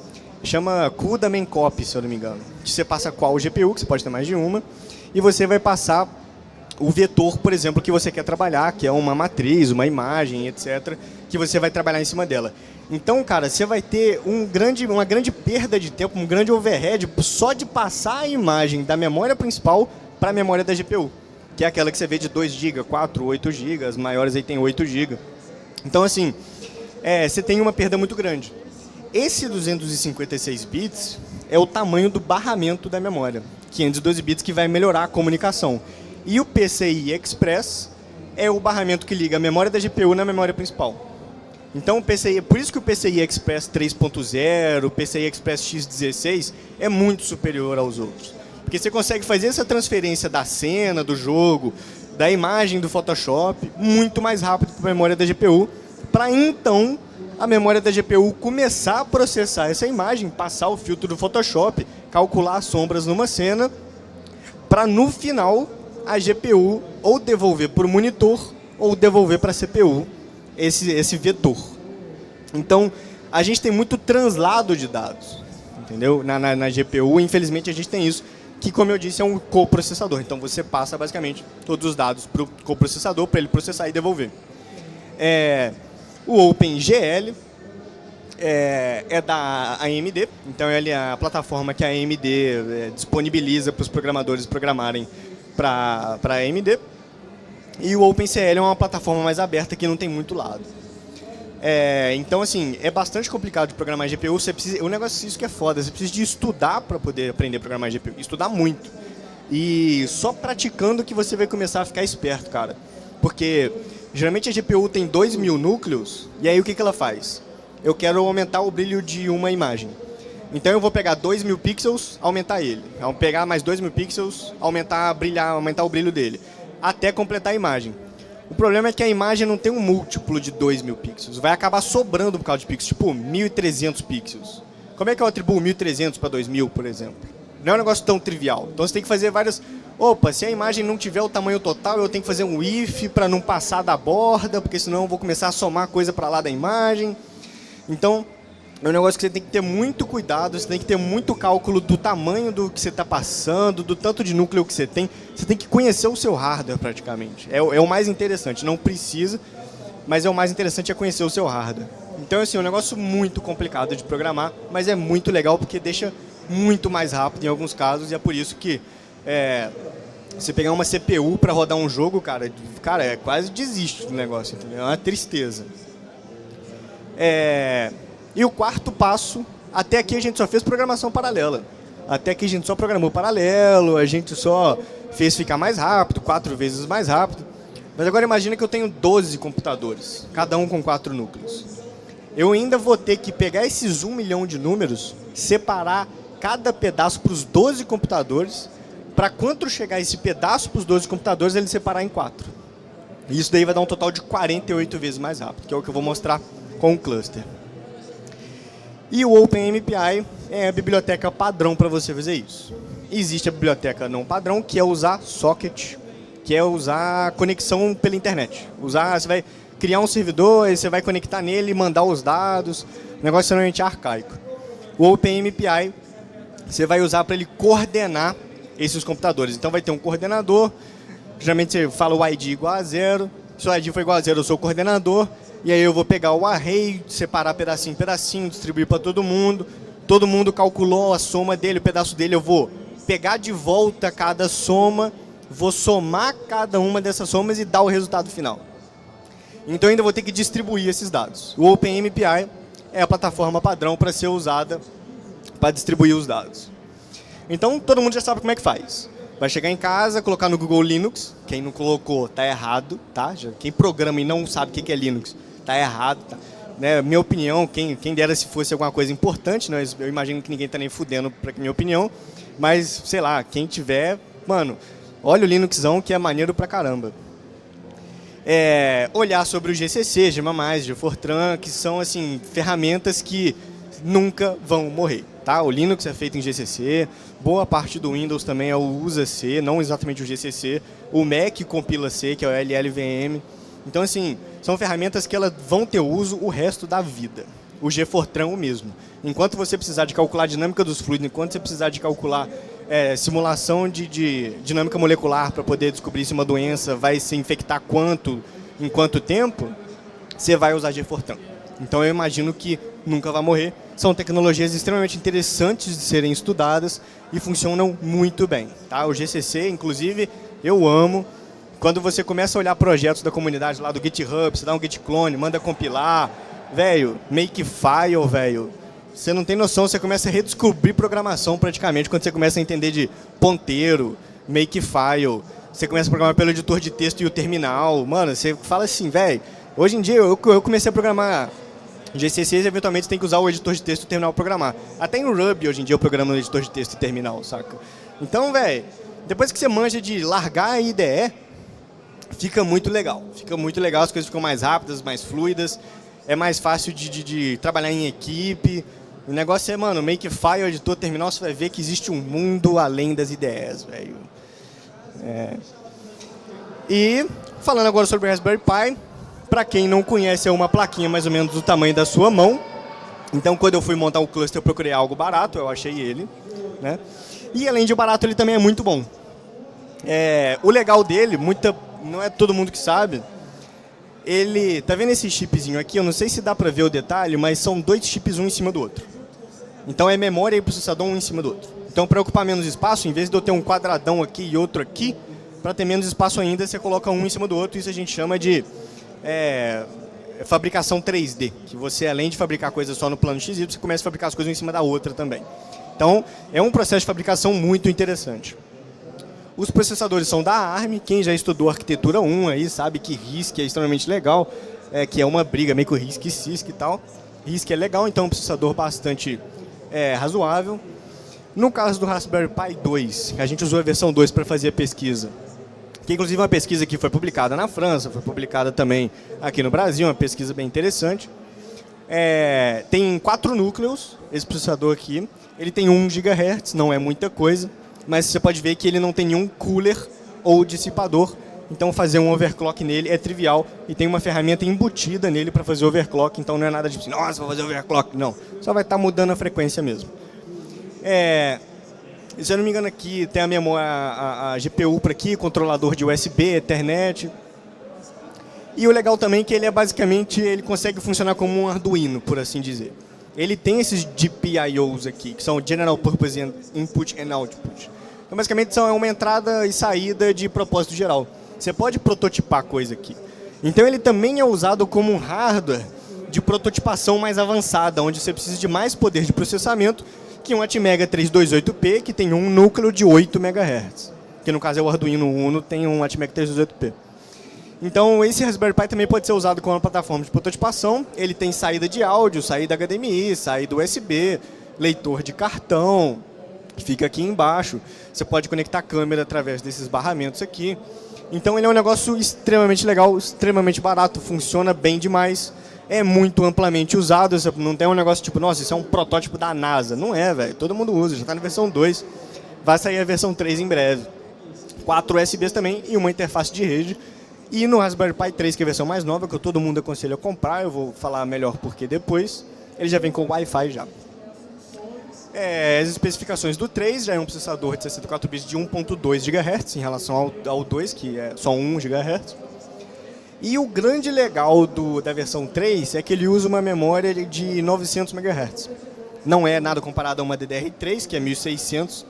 Speaker 1: CUDA main copy, se eu não me engano. Que você passa qual GPU, que você pode ter mais de uma, e você vai passar o vetor, por exemplo, que você quer trabalhar, que é uma matriz, uma imagem, etc., que você vai trabalhar em cima dela. Então, cara, você vai ter uma grande perda de tempo, um grande overhead só de passar a imagem da memória principal para a memória da GPU, que é aquela que você vê de 2 GB, 4, 8 GB, as maiores aí tem 8 GB. Então, assim, você tem uma perda muito grande. Esse 256 bits é o tamanho do barramento da memória, 512 bits, que vai melhorar a comunicação. E o PCI Express é o barramento que liga a memória da GPU na memória principal. Então, por isso que o PCI Express 3.0, o PCI Express X16 é muito superior aos outros. Porque você consegue fazer essa transferência da cena, do jogo, da imagem do Photoshop, muito mais rápido para a memória da GPU, para então a memória da GPU começar a processar essa imagem, passar o filtro do Photoshop, calcular as sombras numa cena, para no final a GPU ou devolver para o monitor ou devolver para a CPU esse vetor. Então, a gente tem muito translado de dados, entendeu? Na GPU, infelizmente, a gente tem isso, que, como eu disse, é um coprocessador. Então, você passa, basicamente, todos os dados para o coprocessador, para ele processar e devolver. O OpenGL é da AMD, então ele é a plataforma que a AMD disponibiliza para os programadores programarem para a AMD. E o OpenCL é uma plataforma mais aberta que não tem muito lado. Então, assim, é bastante complicado de programar GPU. O negócio isso que é foda, você precisa de estudar para poder aprender a programar GPU. Estudar muito. E só praticando que você vai começar a ficar esperto, cara. Porque, geralmente, a GPU tem 2.000 núcleos, e aí o que ela faz? Eu quero aumentar o brilho de uma imagem. Então, eu vou pegar 2.000 pixels, aumentar ele. Eu vou pegar mais 2.000 pixels, aumentar o brilho dele. Até completar a imagem. O problema é que a imagem não tem um múltiplo de 2.000 pixels. Vai acabar sobrando por causa de pixels, tipo 1.300 pixels. Como é que eu atribuo 1.300 para 2.000, por exemplo? Não é um negócio tão trivial. Então você tem que fazer várias... Opa, se a imagem não tiver o tamanho total, eu tenho que fazer um if para não passar da borda, porque senão eu vou começar a somar coisa para lá da imagem. Então, é um negócio que você tem que ter muito cuidado, você tem que ter muito cálculo do tamanho do que você está passando, do tanto de núcleo que você tem. Você tem que conhecer o seu hardware, praticamente. É o mais interessante. Não precisa, mas é o mais interessante é conhecer o seu hardware. Então, assim, é um negócio muito complicado de programar, mas é muito legal porque deixa muito mais rápido em alguns casos, e é por isso que você pegar uma CPU para rodar um jogo, cara, quase desiste do negócio, entendeu? É uma tristeza. E o quarto passo, até aqui a gente só fez programação paralela. Até aqui a gente só programou paralelo, a gente só fez ficar mais rápido, 4 vezes mais rápido. Mas agora imagina que eu tenho 12 computadores, cada um com 4 núcleos. Eu ainda vou ter que pegar esses 1 milhão de números, separar cada pedaço para os 12 computadores, para quando chegar esse pedaço para os 12 computadores, ele separar em 4. E isso daí vai dar um total de 48 vezes mais rápido, que é o que eu vou mostrar com o cluster. E o OpenMPI é a biblioteca padrão para você fazer isso. Existe a biblioteca não padrão, que é usar socket, que é usar conexão pela internet. Você vai criar um servidor, aí você vai conectar nele e mandar os dados. O negócio é extremamente arcaico. O OpenMPI você vai usar para ele coordenar esses computadores. Então vai ter um coordenador, geralmente você fala o ID igual a 0, se o ID for igual a 0, eu sou o coordenador, e aí eu vou pegar o array, separar pedacinho em pedacinho, distribuir para todo mundo calculou a soma dele, o pedaço dele, eu vou pegar de volta cada soma, vou somar cada uma dessas somas e dar o resultado final. Então ainda vou ter que distribuir esses dados. O OpenMPI é a plataforma padrão para ser usada para distribuir os dados. Então todo mundo já sabe como é que faz. Vai chegar em casa, colocar no Google Linux. Quem não colocou, tá errado, tá? Quem programa e não sabe o que é Linux, tá errado, tá? Né? Minha opinião, quem dera se fosse alguma coisa importante, né? Eu imagino que ninguém tá nem fudendo para minha opinião, mas, sei lá, quem tiver, mano, olha o Linuxão que é maneiro pra caramba. Olhar sobre o GCC, Gema+, GFortran, que são, assim, ferramentas que nunca vão morrer, tá? O Linux é feito em GCC, boa parte do Windows também usa C, não exatamente o GCC, o Mac compila C, que é o LLVM. Então, assim, são ferramentas que elas vão ter uso o resto da vida. O GFortran o mesmo. Enquanto você precisar de calcular a dinâmica dos fluidos, enquanto você precisar de calcular simulação de dinâmica molecular para poder descobrir se uma doença vai se infectar em quanto tempo, você vai usar GFortran. Então, eu imagino que nunca vai morrer. São tecnologias extremamente interessantes de serem estudadas e funcionam muito bem, tá? O GCC, inclusive, eu amo. Quando você começa a olhar projetos da comunidade lá do GitHub, você dá um git clone, manda compilar, velho, makefile, velho. Você não tem noção, você começa a redescobrir programação praticamente quando você começa a entender de ponteiro, makefile. Você começa a programar pelo editor de texto e o terminal. Mano, você fala assim, velho, hoje em dia eu comecei a programar GCC, eventualmente você tem que usar o editor de texto e o terminal para programar. Até em Ruby, hoje em dia, eu programo no editor de texto e terminal, saca? Então, velho, depois que você manja de largar a IDE, fica muito legal. Fica muito legal, as coisas ficam mais rápidas, mais fluidas, é mais fácil de trabalhar em equipe. O negócio é, mano, makefile, editor, terminal, você vai ver que existe um mundo além das IDEs, velho. E, falando agora sobre o Raspberry Pi, para quem não conhece, é uma plaquinha mais ou menos do tamanho da sua mão. Então, quando eu fui montar o cluster, eu procurei algo barato, eu achei ele, né? E, além de barato, ele também é muito bom. O legal dele, não é todo mundo que sabe, Ele, tá vendo esse chipzinho aqui? Eu não sei se dá pra ver o detalhe, mas são 2 chips um em cima do outro. Então é memória e processador um em cima do outro. Então para ocupar menos espaço, em vez de eu ter um quadradão aqui e outro aqui, para ter menos espaço ainda, você coloca um em cima do outro. Isso a gente chama de fabricação 3D, que você, além de fabricar coisas só no plano XY, você começa a fabricar as coisas uma em cima da outra também. Então, é um processo de fabricação muito interessante. Os processadores são da ARM. Quem já estudou arquitetura 1 aí sabe que RISC é extremamente legal, que é uma briga meio com RISC e CISC e tal. RISC é legal, então é um processador bastante razoável. No caso do Raspberry Pi 2, a gente usou a versão 2 para fazer a pesquisa, que inclusive é uma pesquisa que foi publicada na França, foi publicada também aqui no Brasil, uma pesquisa bem interessante. Tem 4 núcleos, esse processador aqui. Ele tem 1 GHz, não é muita coisa, mas você pode ver que ele não tem nenhum cooler ou dissipador, então fazer um overclock nele é trivial e tem uma ferramenta embutida nele para fazer overclock, então não é nada de tipo, nossa, vou fazer overclock, não. Só vai estar mudando a frequência mesmo. Se eu não me engano aqui tem a memória, a GPU para aqui, controlador de USB, Ethernet. E o legal também é que ele basicamente, ele consegue funcionar como um Arduino, por assim dizer. Ele tem esses GPIOs aqui, que são General Purpose Input and Output. Então, basicamente, são uma entrada e saída de propósito geral. Você pode prototipar coisa aqui. Então, ele também é usado como um hardware de prototipação mais avançada, onde você precisa de mais poder de processamento que um Atmega 328P, que tem um núcleo de 8 MHz. Que, no caso, é o Arduino Uno, tem um Atmega 328P. Então, esse Raspberry Pi também pode ser usado como uma plataforma de prototipação. Ele tem saída de áudio, saída HDMI, saída USB, leitor de cartão, que fica aqui embaixo. Você pode conectar a câmera através desses barramentos aqui. Então, ele é um negócio extremamente legal, extremamente barato, funciona bem demais. É muito amplamente usado, não tem um negócio tipo, nossa, isso é um protótipo da NASA. Não é, velho, todo mundo usa, já está na versão 2. Vai sair a versão 3 em breve. 4 USBs também e uma interface de rede. E no Raspberry Pi 3, que é a versão mais nova, que todo mundo aconselha a comprar, eu vou falar melhor porque depois, ele já vem com Wi-Fi já. As especificações do 3 já é um processador de 64 bits de 1.2 GHz em relação ao 2, que é só 1 GHz. E o grande legal da versão 3 é que ele usa uma memória de 900 MHz. Não é nada comparado a uma DDR3, que é 1600,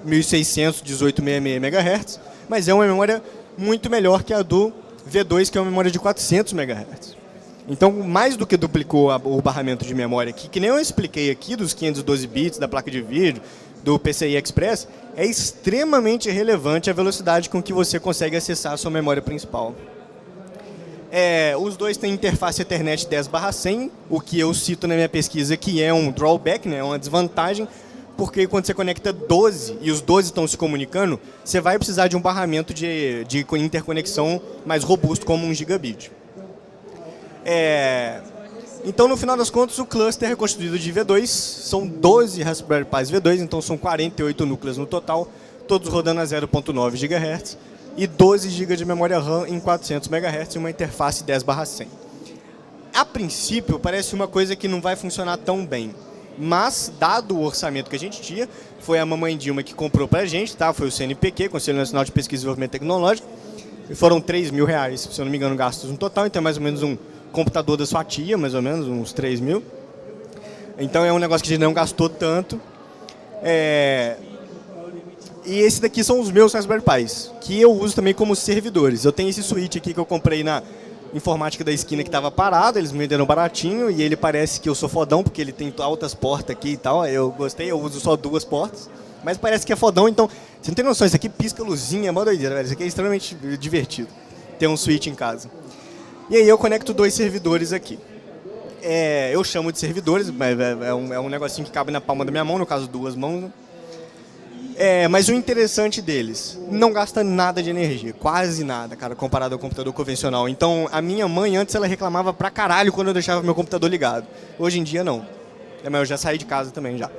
Speaker 1: 1866 MHz, mas é uma memória muito melhor que a do V2, que é uma memória de 400 MHz. Então, mais do que duplicou o barramento de memória aqui, que nem eu expliquei aqui dos 512 bits da placa de vídeo, do PCI Express, é extremamente relevante a velocidade com que você consegue acessar a sua memória principal. Os dois têm interface Ethernet 10/100, o que eu cito na minha pesquisa que é um drawback, né, uma desvantagem, porque quando você conecta 12 e os 12 estão se comunicando, você vai precisar de um barramento de interconexão mais robusto, como 1 gigabit. Então, no final das contas, o cluster é constituído de V2, são 12 Raspberry Pis V2, então são 48 núcleos no total, todos rodando a 0.9 GHz e 12 GB de memória RAM em 400 MHz e uma interface 10/100. A princípio, parece uma coisa que não vai funcionar tão bem. Mas, dado o orçamento que a gente tinha, foi a mamãe Dilma que comprou pra gente, tá? Foi o CNPq, Conselho Nacional de Pesquisa e Desenvolvimento Tecnológico, e foram R$3.000, se eu não me engano, gastos no total, então é mais ou menos um computador da sua tia, mais ou menos, uns 3.000. Então é um negócio que a gente não gastou tanto. E esse daqui são os meus Raspberry Pis, que eu uso também como servidores. Eu tenho esse switch aqui que eu comprei na informática da esquina que estava parado, eles me venderam baratinho e ele parece que eu sou fodão, porque ele tem altas portas aqui e tal. Eu gostei, eu uso só 2 portas, mas parece que é fodão, então você não tem noção, isso aqui pisca luzinha, é mó doideira, velho. Isso aqui é extremamente divertido, ter um switch em casa. E aí eu conecto 2 servidores aqui. Eu chamo de servidores, mas é um negocinho que cabe na palma da minha mão, no caso 2 mãos, né? Mas o interessante deles, não gasta nada de energia, quase nada, cara, comparado ao computador convencional. Então, a minha mãe, antes, ela reclamava pra caralho quando eu deixava meu computador ligado. Hoje em dia, não. Mas eu já saí de casa também, já.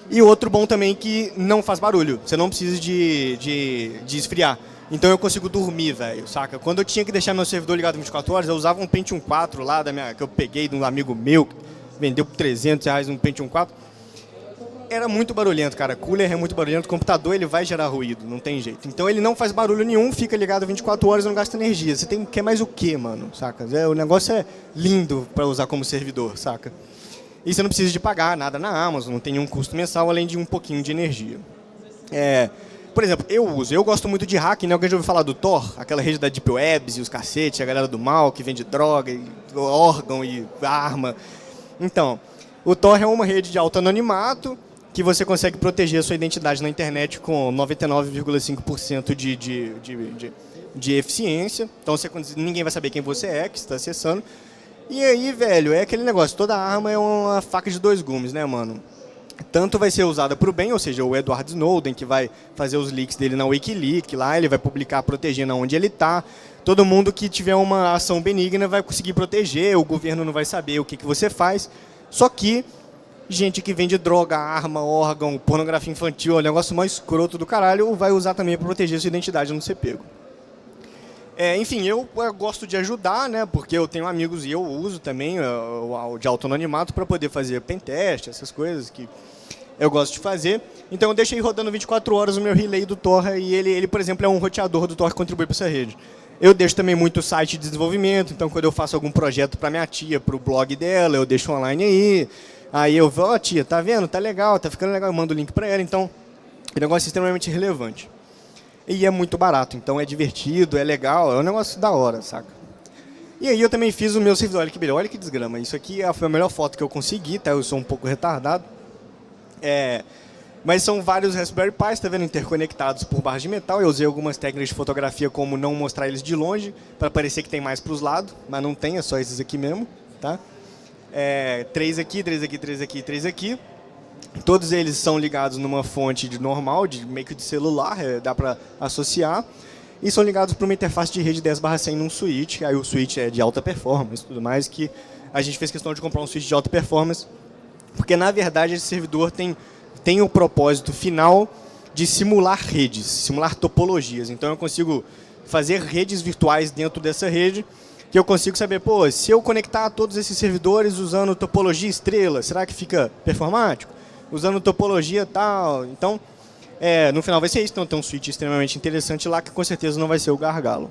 Speaker 1: E outro bom também que não faz barulho. Você não precisa de esfriar. Então, eu consigo dormir, velho, saca? Quando eu tinha que deixar meu servidor ligado 24 horas, eu usava um Pentium 4 lá, que eu peguei de um amigo meu, que vendeu por R$300 um Pentium 4. Era muito barulhento, cara. Cooler é muito barulhento, o computador ele vai gerar ruído, não tem jeito. Então ele não faz barulho nenhum, fica ligado 24 horas e não gasta energia. Você quer mais o quê, mano? Saca? O negócio é lindo para usar como servidor, saca? E você não precisa de pagar nada na Amazon, não tem nenhum custo mensal, além de um pouquinho de energia. Por exemplo, eu gosto muito de hacking, né? Alguém já ouviu falar do Tor? Aquela rede da Deep Webs e os cacetes, a galera do mal que vende droga, e órgão e arma. Então, o Tor é uma rede de alto anonimato que você consegue proteger a sua identidade na internet com 99,5% de eficiência. Então, ninguém vai saber quem você é, que está acessando. E aí, velho, é aquele negócio, toda arma é uma faca de dois gumes, né, mano? Tanto vai ser usada para o bem, ou seja, o Edward Snowden, que vai fazer os leaks dele na Wikileaks, lá ele vai publicar protegendo onde ele está. Todo mundo que tiver uma ação benigna vai conseguir proteger, o governo não vai saber o que você faz. Só que gente que vende droga, arma, órgão, pornografia infantil, o negócio mais escroto do caralho, vai usar também para proteger sua identidade não ser pego. Enfim, eu gosto de ajudar, né, porque eu tenho amigos e eu uso também o de auto-anonimato para poder fazer pentest, essas coisas que eu gosto de fazer. Então eu deixei rodando 24 horas o meu relay do Tor e ele, por exemplo, é um roteador do Tor que contribui para essa rede. Eu deixo também muito site de desenvolvimento, então quando eu faço algum projeto para minha tia, para o blog dela, eu deixo online aí. Aí eu vou, tia, tá vendo? Tá legal, tá ficando legal, eu mando o link para ela. Então, o negócio é extremamente relevante. E é muito barato, então é divertido, é legal, é um negócio da hora, saca? E aí eu também fiz o meu servidor, olha que desgrama. Isso aqui foi a melhor foto que eu consegui, tá? Eu sou um pouco retardado. Mas são vários Raspberry Pis, tá vendo? Interconectados por barras de metal. Eu usei algumas técnicas de fotografia, como não mostrar eles de longe, para parecer que tem mais para os lados, mas não tem, é só esses aqui mesmo, tá? 3 aqui, 3 aqui, 3 aqui, 3 aqui. Todos eles são ligados numa fonte normal, meio que de celular, dá para associar. E são ligados para uma interface de rede 10/100 num switch. Aí o switch é de alta performance e tudo mais, que a gente fez questão de comprar um switch de alta performance, porque na verdade esse servidor tem o propósito final de simular redes, simular topologias. Então eu consigo fazer redes virtuais dentro dessa rede, que eu consigo saber, pô, se eu conectar todos esses servidores usando topologia estrela, será que fica performático? Usando topologia tal. Então, no final vai ser isso. Então tem um switch extremamente interessante lá, que com certeza não vai ser o gargalo.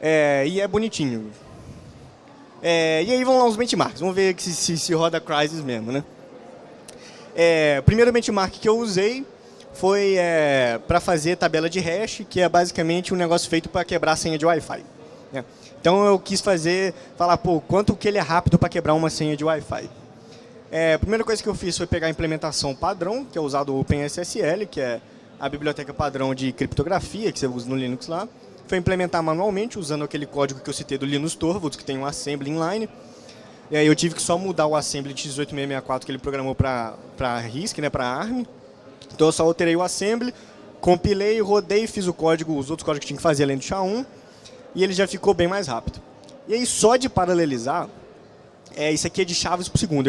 Speaker 1: E é bonitinho. E aí vão lá os benchmarks. Vamos ver se roda Crysis mesmo, né? O primeiro benchmark que eu usei foi para fazer tabela de hash, que é basicamente um negócio feito para quebrar a senha de Wi-Fi, né? Então eu quis falar, pô, quanto que ele é rápido para quebrar uma senha de Wi-Fi. A primeira coisa que eu fiz foi pegar a implementação padrão, que é usado o OpenSSL, que é a biblioteca padrão de criptografia que você usa no Linux lá. Foi implementar manualmente, usando aquele código que eu citei do Linus Torvalds, que tem um assembly inline. E aí eu tive que só mudar o assembly de x8664 que ele programou para RISC, né, para ARM. Então eu só alterei o assembly, compilei, rodei, fiz os outros códigos que tinha que fazer além do SHA-1, e ele já ficou bem mais rápido. E aí só de paralelizar, isso aqui é de chaves por segundo.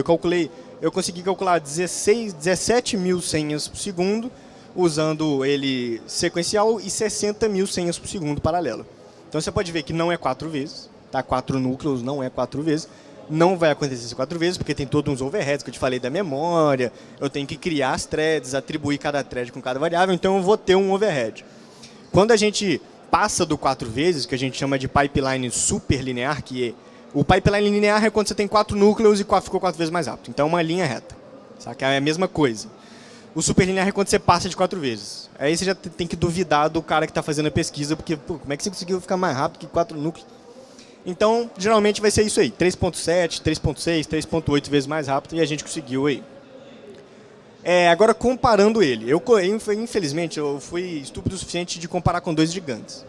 Speaker 1: Eu consegui calcular 17 mil senhas por segundo, usando ele sequencial, e 60 mil senhas por segundo paralelo. Então você pode ver que não é 4 vezes, tá? 4 núcleos não é 4 vezes. Não vai acontecer 4 vezes, porque tem todos uns overheads que eu te falei da memória. Eu tenho que criar as threads, atribuir cada thread com cada variável, então eu vou ter um overhead. Quando a gente passa do 4 vezes, que a gente chama de pipeline superlinear, que o pipeline linear é quando você tem 4 núcleos e ficou 4 vezes mais rápido. Então é uma linha reta. Saca? É a mesma coisa. O superlinear é quando você passa de 4 vezes. Aí você já tem que duvidar do cara que está fazendo a pesquisa, porque pô, como é que você conseguiu ficar mais rápido que 4 núcleos? Então, geralmente vai ser isso aí. 3.7, 3.6, 3.8 vezes mais rápido, e a gente conseguiu aí. Agora, comparando ele. Infelizmente, eu fui estúpido o suficiente de comparar com 2 gigantes.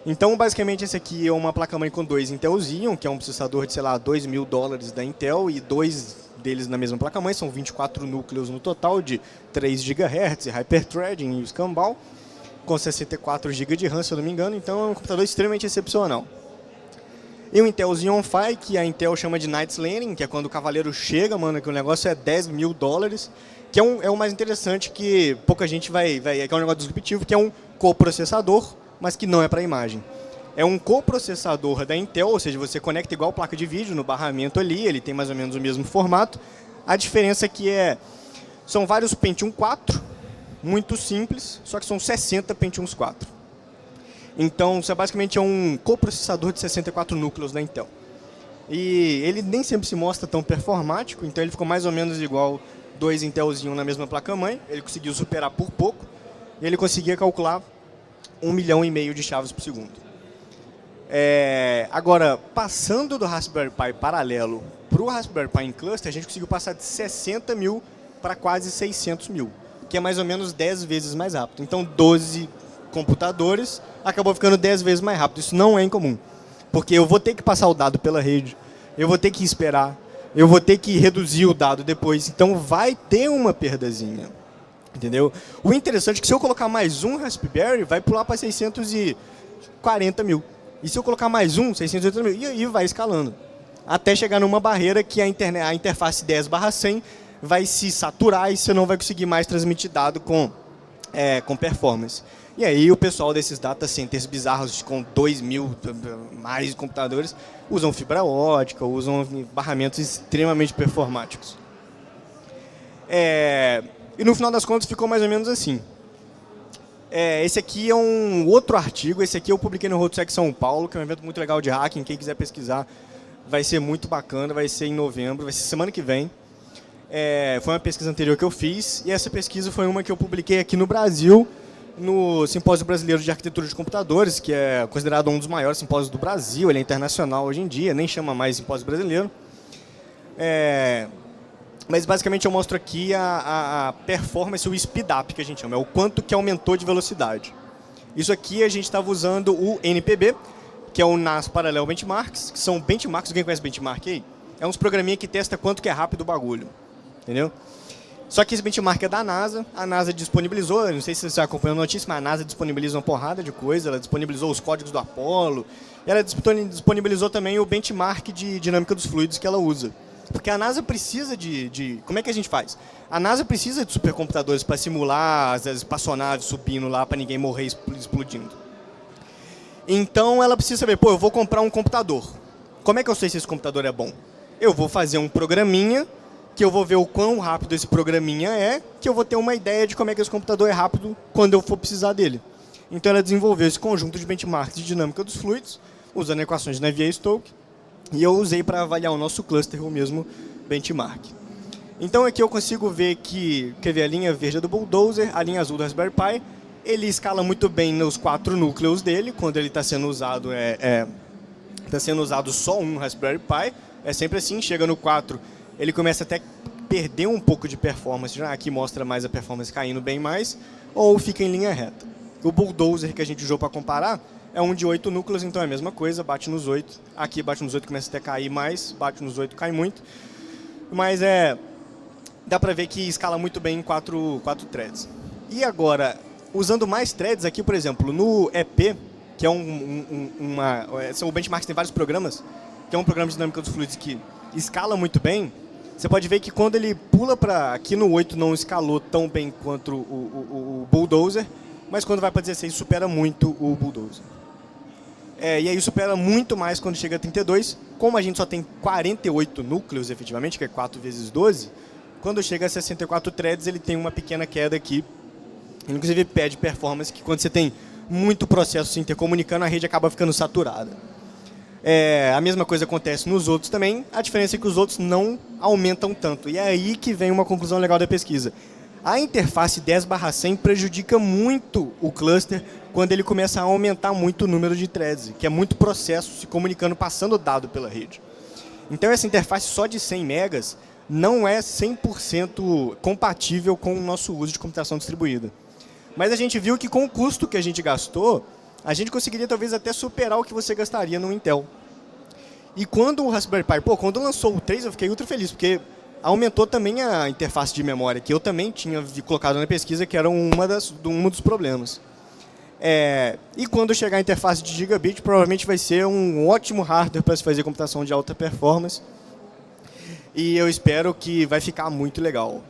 Speaker 1: Então, basicamente, esse aqui é uma placa-mãe com 2 Intel Xeon, que é um processador de, sei lá, $2.000 da Intel, e 2 deles na mesma placa-mãe, são 24 núcleos no total, de 3 GHz, hyperthreading e o escambau, com 64 GB de RAM, se eu não me engano. Então, é um computador extremamente excepcional. E o Intel Xeon Phi, que a Intel chama de Knight's Landing, que é quando o cavaleiro chega, mano, que o negócio é $10.000, que é o mais interessante, que pouca gente que é um negócio disruptivo, que é um coprocessador, mas que não é para imagem. É um coprocessador da Intel, ou seja, você conecta igual placa de vídeo no barramento ali, ele tem mais ou menos o mesmo formato. A diferença é que São vários Pentium 4, muito simples, só que são 60 Pentiums 4. Então, isso basicamente é um coprocessador de 64 núcleos da Intel. E ele nem sempre se mostra tão performático, então ele ficou mais ou menos igual 2 Intelzinho na mesma placa-mãe. Ele conseguiu superar por pouco, e ele conseguia calcular 1,5 milhão de chaves por segundo. Agora, passando do Raspberry Pi paralelo para o Raspberry Pi em cluster, a gente conseguiu passar de 60 mil para quase 600 mil, que é mais ou menos 10 vezes mais rápido. Então, 12 computadores acabou ficando 10 vezes mais rápido. Isso não é incomum, porque eu vou ter que passar o dado pela rede, eu vou ter que esperar, eu vou ter que reduzir o dado depois. Então, vai ter uma perdazinha. Entendeu? O interessante é que se eu colocar mais um Raspberry, vai pular para 640 mil. E se eu colocar mais um, 680 mil, e aí vai escalando. Até chegar numa barreira que a interface 10/100 vai se saturar e você não vai conseguir mais transmitir dado com performance. E aí o pessoal desses data centers bizarros com 2.000 mais computadores usam fibra ótica, usam barramentos extremamente performáticos. E no final das contas ficou mais ou menos assim. Esse aqui é um outro artigo, esse aqui eu publiquei no RoadSec São Paulo, que é um evento muito legal de hacking, quem quiser pesquisar vai ser muito bacana, vai ser em novembro, vai ser semana que vem. Foi uma pesquisa anterior que eu fiz, e essa pesquisa foi uma que eu publiquei aqui no Brasil, no Simpósio Brasileiro de Arquitetura de Computadores, que é considerado um dos maiores simpósios do Brasil, ele é internacional hoje em dia, nem chama mais Simpósio Brasileiro. Mas basicamente eu mostro aqui a performance, o speed up que a gente chama, é o quanto que aumentou de velocidade. Isso aqui a gente estava usando o NPB, que é o NAS Parallel Benchmarks, que são benchmarks, alguém conhece benchmark aí? É uns programinha que testa quanto que é rápido o bagulho, entendeu? Só que esse benchmark é da NASA, a NASA disponibilizou, não sei se você está acompanhando a notícia, mas a NASA disponibiliza uma porrada de coisa, ela disponibilizou os códigos do Apollo, e ela disponibilizou também o benchmark de dinâmica dos fluidos que ela usa. Porque a NASA precisa como é que a gente faz? A NASA precisa de supercomputadores para simular as espaçonaves subindo lá para ninguém morrer explodindo. Então ela precisa saber, eu vou comprar um computador. Como é que eu sei se esse computador é bom? Eu vou fazer um programinha, que eu vou ver o quão rápido esse programinha é, que eu vou ter uma ideia de como é que esse computador é rápido quando eu for precisar dele. Então ela desenvolveu esse conjunto de benchmarks de dinâmica dos fluidos, usando equações de Navier-Stokes, e eu usei para avaliar o nosso cluster, o mesmo benchmark. Então aqui eu consigo ver que, quer ver a linha verde do Bulldozer, a linha azul do Raspberry Pi, ele escala muito bem nos 4 núcleos dele, quando ele está sendo usado, está sendo usado só um Raspberry Pi, é sempre assim, chega no 4, ele começa até a perder um pouco de performance, já aqui mostra mais a performance caindo bem mais, ou fica em linha reta. O Bulldozer que a gente usou para comparar, é um de 8 núcleos, então é a mesma coisa, bate nos 8. Aqui bate nos 8, começa até a cair mais, bate nos 8, cai muito. Mas dá para ver que escala muito bem em 4 threads. E agora, usando mais threads aqui, por exemplo, no EP, que é o benchmark tem vários programas, que é um programa de dinâmica dos fluidos que escala muito bem, você pode ver que quando ele pula para... Aqui no 8 não escalou tão bem quanto o Bulldozer, mas quando vai para 16 supera muito o Bulldozer. E aí supera muito mais quando chega a 32. Como a gente só tem 48 núcleos, efetivamente, que é 4 vezes 12, quando chega a 64 threads, ele tem uma pequena queda aqui. Ele, inclusive, perde performance, que quando você tem muito processo se intercomunicando, a rede acaba ficando saturada. A mesma coisa acontece nos outros também, a diferença é que os outros não aumentam tanto. E é aí que vem uma conclusão legal da pesquisa. A interface 10/100 prejudica muito o cluster quando ele começa a aumentar muito o número de threads, que é muito processo se comunicando, passando dado pela rede. Então essa interface só de 100 megas não é 100% compatível com o nosso uso de computação distribuída. Mas a gente viu que com o custo que a gente gastou, a gente conseguiria talvez até superar o que você gastaria no Intel. E quando o Raspberry Pi, quando lançou o 3, eu fiquei ultra feliz, porque aumentou também a interface de memória, que eu também tinha colocado na pesquisa, que era um dos problemas. E quando chegar a interface de gigabit, provavelmente vai ser um ótimo hardware para se fazer computação de alta performance. E eu espero que vai ficar muito legal.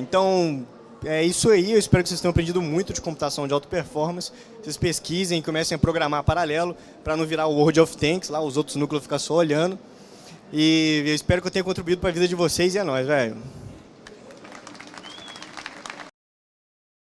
Speaker 1: Então, é isso aí. Eu espero que vocês tenham aprendido muito de computação de alta performance. Vocês pesquisem, comecem a programar paralelo, para não virar o World of Tanks, lá os outros núcleos ficam só olhando. E eu espero que eu tenha contribuído para a vida de vocês e é nóis, velho.